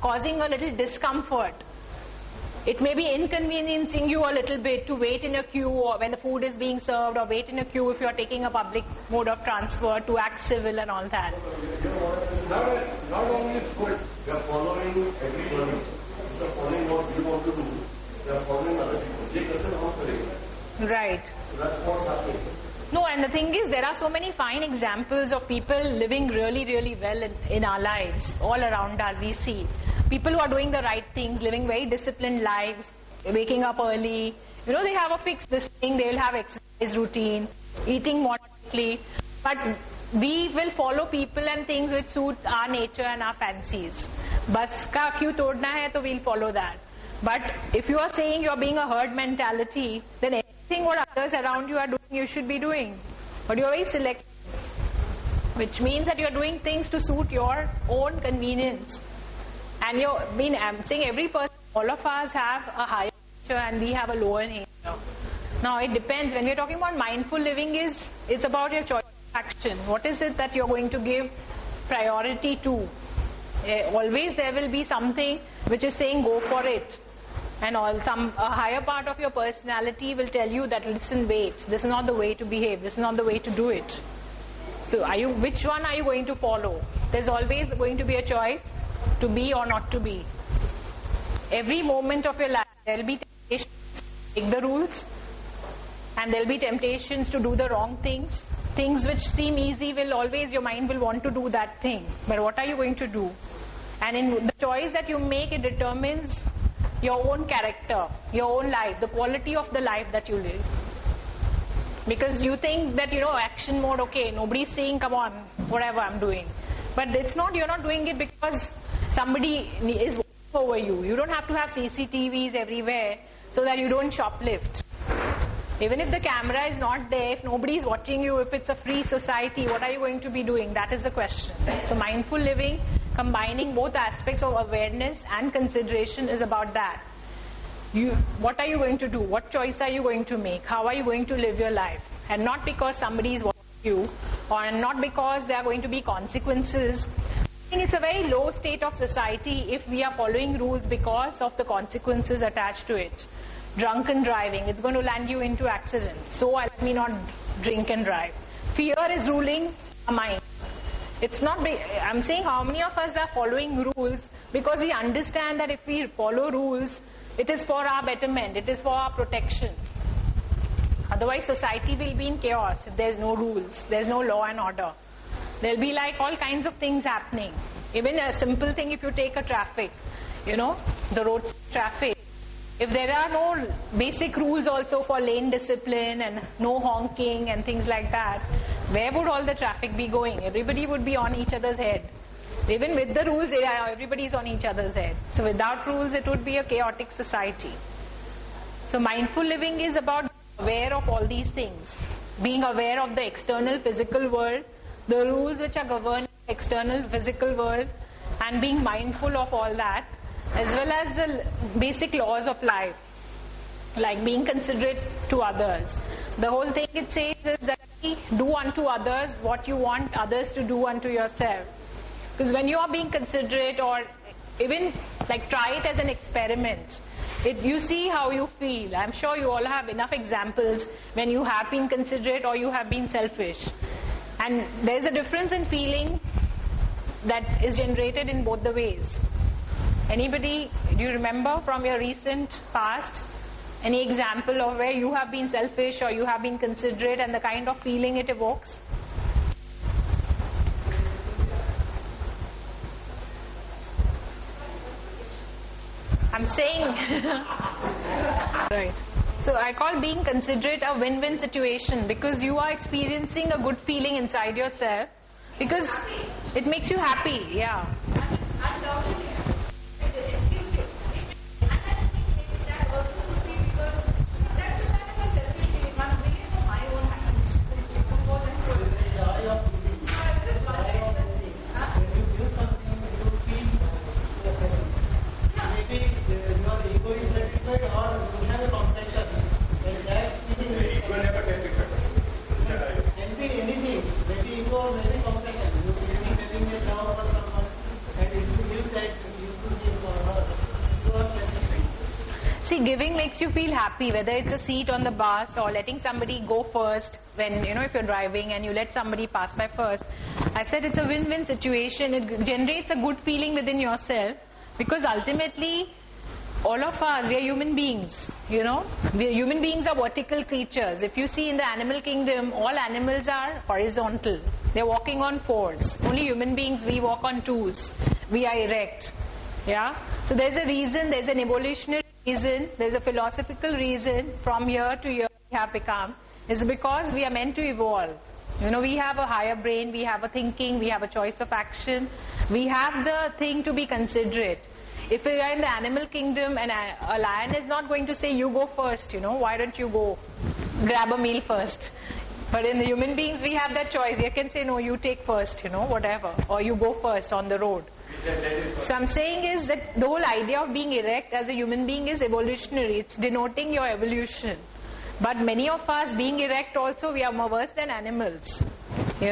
causing a little discomfort. It may be inconveniencing you a little bit to wait in a queue or when the food is being served, or wait in a queue if you are taking a public mode of transport, to act civil and all that. Not only food, they are following everybody. They are following what you want to do. They are following other people. Right. So that's what's happening. No, and the thing is, there are so many fine examples of people living really, really well in our lives. All around us, we see people who are doing the right things, living very disciplined lives, waking up early. You know, they have a fixed this thing, they will have exercise routine, eating moderately. But we will follow people and things which suit our nature and our fancies. Bas ka kyun todna hai, to we'll follow that. But if you are saying you're being a herd mentality, then everything what others around you are doing, you should be doing. But you're very selective. Which means that you're doing things to suit your own convenience. And I'm saying every person, all of us have a higher nature and we have a lower nature. Now it depends. When we're talking about mindful living, it's about your choice of action. What is it that you're going to give priority to? Always there will be something which is saying go for it. And a higher part of your personality will tell you that, listen, wait, this is not the way to behave, this is not the way to do it. So which one are you going to follow? There's always going to be a choice to be or not to be. Every moment of your life, there will be temptations to break the rules, and there will be temptations to do the wrong things. Things which seem easy your mind will want to do that thing. But what are you going to do? And in the choice that you make, it determines your own character, your own life, the quality of the life that you live. Because you think that, action mode, okay, nobody's saying, come on, whatever I'm doing. But you're not doing it because somebody is watching over you. You don't have to have CCTVs everywhere so that you don't shoplift. Even if the camera is not there, if nobody is watching you, if it's a free society, what are you going to be doing? That is the question. So mindful living, combining both aspects of awareness and consideration, is about that. What are you going to do? What choice are you going to make? How are you going to live your life? And not because somebody is watching you, or not because there are going to be consequences. I think it's a very low state of society if we are following rules because of the consequences attached to it. Drunken driving, it's going to land you into accidents. So let me not drink and drive. Fear is ruling our mind. I'm saying how many of us are following rules because we understand that if we follow rules, it is for our betterment, it is for our protection. Otherwise society will be in chaos if there's no rules, there's no law and order. There'll be like all kinds of things happening. Even a simple thing, if you take a traffic, the road traffic, if there are no basic rules also for lane discipline and no honking and things like that, where would all the traffic be going? Everybody would be on each other's head. Even with the rules, everybody is on each other's head. So without rules, it would be a chaotic society. So mindful living is about being aware of all these things. Being aware of the external physical world, the rules which are governing the external physical world, and being mindful of all that, as well as the basic laws of life, like being considerate to others. The whole thing it says is that do unto others what you want others to do unto yourself. Because when you are being considerate, or even like try it as an experiment, you see how you feel. I'm sure you all have enough examples when you have been considerate or you have been selfish. And there's a difference in feeling that is generated in both the ways. Anybody, do you remember from your recent past any example of where you have been selfish or you have been considerate and the kind of feeling it evokes? I'm saying right. So I call being considerate a win-win situation, because you are experiencing a good feeling inside yourself because it makes you happy. Yeah. See, giving makes you feel happy, whether it's a seat on the bus or letting somebody go first when, if you're driving and you let somebody pass by first. I said it's a win-win situation. It generates a good feeling within yourself because ultimately all of us, we are human beings, Human beings are vertical creatures. If you see in the animal kingdom, all animals are horizontal. They're walking on fours. Only human beings, we walk on twos. We are erect. Yeah? So there's a reason, there's an evolutionary reason, there's a philosophical reason from here to here we have become. It's because we are meant to evolve. We have a higher brain, we have a thinking, we have a choice of action. We have the thing to be considerate. If we are in the animal kingdom and a lion is not going to say, you go first, why don't you go grab a meal first? But in the human beings, we have that choice. You can say, no, you take first, whatever. Or you go first on the road. So I'm saying is that the whole idea of being erect as a human being is evolutionary. It's denoting your evolution. But many of us being erect also, we are more worse than animals. We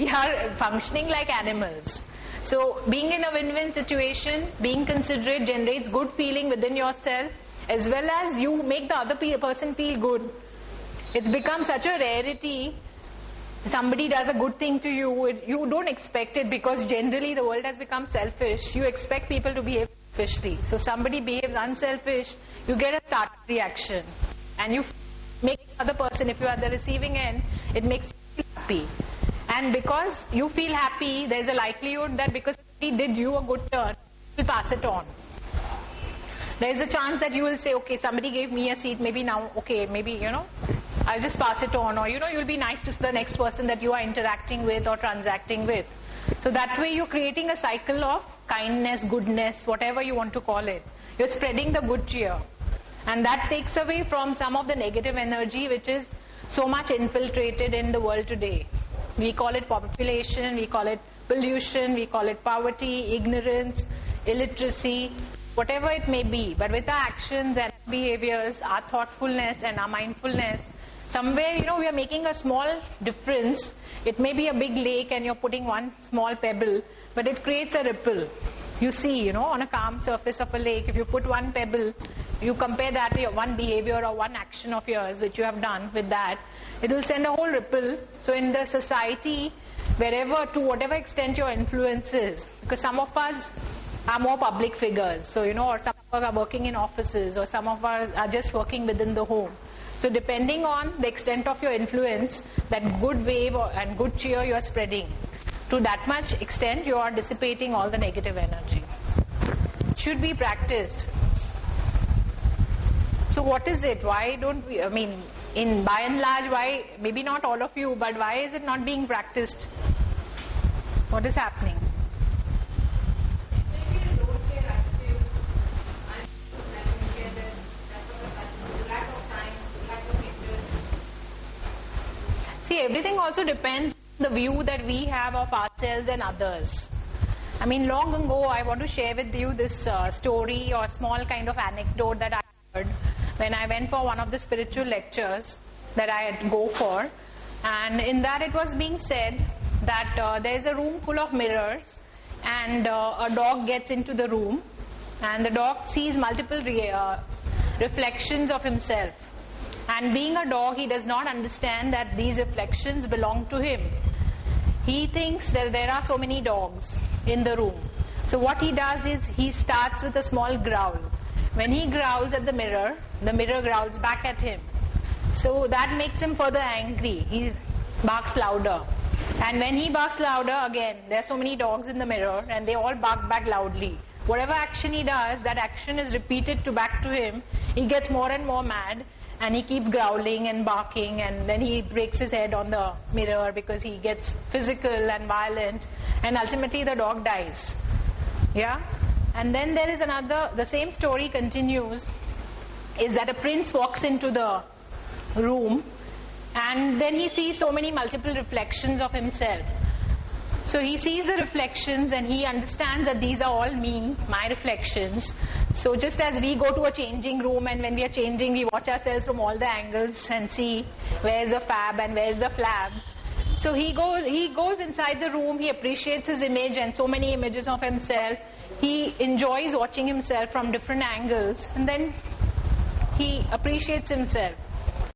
are functioning like animals. So being in a win-win situation, being considerate generates good feeling within yourself as well as you make the other person feel good. It's become such a rarity. Somebody does a good thing to you, you don't expect it because generally the world has become selfish. You expect people to behave selfishly. So somebody behaves unselfish, you get a startled reaction. And you make the other person, if you are the receiving end, it makes you feel happy. And because you feel happy, there's a likelihood that because he did you a good turn, you'll pass it on. There's a chance that you will say, okay, somebody gave me a seat, maybe now, okay, maybe, I'll just pass it on. Or, you'll be nice to the next person that you are interacting with or transacting with. So that way you're creating a cycle of kindness, goodness, whatever you want to call it. You're spreading the good cheer. And that takes away from some of the negative energy which is so much infiltrated in the world today. We call it population, we call it pollution, we call it poverty, ignorance, illiteracy, whatever it may be. But with our actions and behaviors, our thoughtfulness and our mindfulness, somewhere, we are making a small difference. It may be a big lake and you're putting one small pebble, but it creates a ripple. You see, on a calm surface of a lake, if you put one pebble, you compare that to one behavior or one action of yours which you have done with that, it will send a whole ripple. So in the society, wherever, to whatever extent your influence is, because some of us are more public figures, so or some of us are working in offices, or some of us are just working within the home. So depending on the extent of your influence, that good wave and good cheer you are spreading, to that much extent you are dissipating all the negative energy. It should be practiced. So what is it? Why don't we, in by and large, why, maybe not all of you, but why is it not being practiced? What is happening? See, everything also depends on the view that we have of ourselves and others. Long ago, I want to share with you this story or small kind of anecdote that I heard when I went for one of the spiritual lectures that I had go for. And in that it was being said that there is a room full of mirrors and a dog gets into the room and the dog sees multiple reflections of himself. And being a dog, he does not understand that these reflections belong to him. He thinks that there are so many dogs in the room. So what he does is he starts with a small growl. When he growls at the mirror growls back at him. So that makes him further angry. He barks louder. And when he barks louder, again, there are so many dogs in the mirror and they all bark back loudly. Whatever action he does, that action is repeated back to him. He gets more and more mad. And he keeps growling and barking, and then he breaks his head on the mirror because he gets physical and violent, and ultimately the dog dies. Yeah? And then there is the same story continues, is that a prince walks into the room, and then he sees so many multiple reflections of himself. So he sees the reflections and he understands that these are all me, my reflections. So just as we go to a changing room and when we are changing, we watch ourselves from all the angles and see where's the fab and where's the flab. So he goes inside the room, he appreciates his image and so many images of himself. He enjoys watching himself from different angles. And then he appreciates himself.